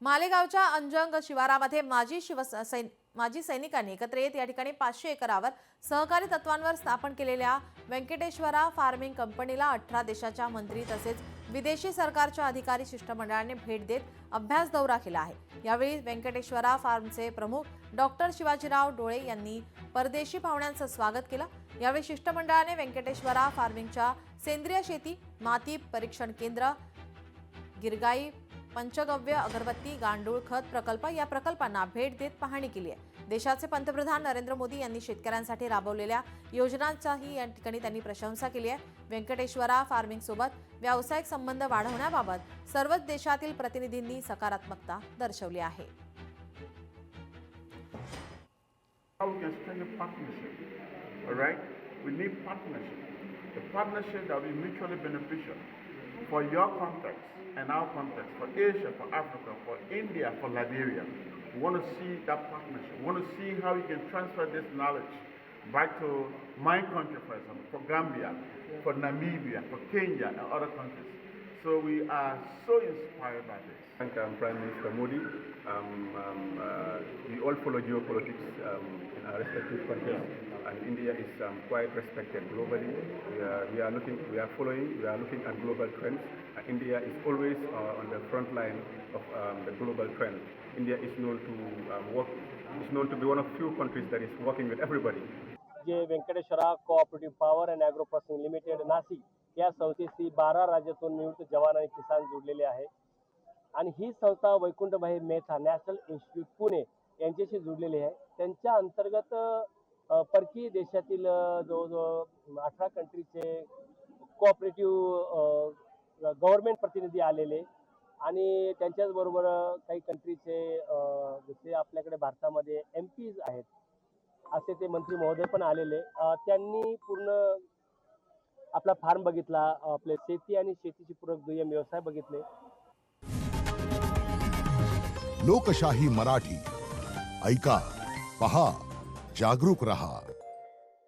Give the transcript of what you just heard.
मालेगावच्या अंजंग शिवारामध्ये माजी सैनिकांनी एकत्र येत या ठिकाणी 500 एकरावर सहकारी तत्वांवर स्थापन केलेल्या व्यंकटेश्वरा फार्मिंग कंपनीला 18 देशाच्या मंत्री तसेच विदेशी सरकारच्या अधिकारी शिष्टमंडळाने भेट देत अभ्यास दौरा केला आहे। यावेळी व्यंकटेश्वरा फार्मचे प्रमुख डॉक्टर शिवाजीराव डोळे यांनी परदेशी पाहुण्यांचं स्वागत केलं। यावेळी शिष्टमंडळाने व्यंकटेश्वरा फार्मिंगच्या सेंद्रिय शेती, माती परीक्षण केंद्र, गिरगाई, पंचगव्य अगरबत्ती, गांडूळ खत प्रकल्प या प्रकल्पांना भेट देत पाहणी केली आहे। देशाचे पंतप्रधान नरेंद्र मोदी यांनी शेतकऱ्यांसाठी राबवलेल्या योजनांचाही या ठिकाणी त्यांनी प्रशंसा केली आहे। व्यंकटेश्वरा फार्मिंग सोबत व्यावसायिक संबंध वाढवण्याबाबत सर्वच देशातील प्रतिनिधींनी सकारात्मकता दर्शवली आहे। How we can strengthen partnership, all right? We need partnership. The partnership that will be mutually beneficial for your context and our context, for Asia, for Africa, for India, for Liberia. We want to see that partnership. We want to see how we can transfer this knowledge back to my country, for example, for Gambia, for Namibia, for Kenya, and other countries. So we are so inspired by this. Thank Prime Minister Modi. We all follow geopolitics in our respective countries, and India is quite respected globally. We are looking at global trends. India is always on the front line of the global trend. India is known to be one of few countries that is working with everybody. जे Venkateshwara cooperative power and agro processing limited Nashik या संस्थेशी 12 राज्यातून निवृत्त जवान आणि किसान जोडलेले आहे आणि ही संस्था वैकुंठभाई मेहता नॅशनल इन्स्टिट्यूट पुणे यांच्याशी जोडलेली आहे। त्यांच्या अंतर्गत परकीय देशातील जवळजवळ 18 कंट्रीचे कोऑपरेटिव्ह गव्हर्नमेंट प्रतिनिधी आलेले आणि त्यांच्याच बरोबर काही कंट्रीचे जसे आपल्याकडे भारतामध्ये MPs आहेत असे ते मंत्री महोदय पण आलेले। त्यांनी पूर्ण आपला फार्म बघितला, आपले शेती आणि शेतीची पूरक दुय्यम व्यवसाय बघितले। लोकशाही मराठी ऐका, पहा, जागरूक रहा।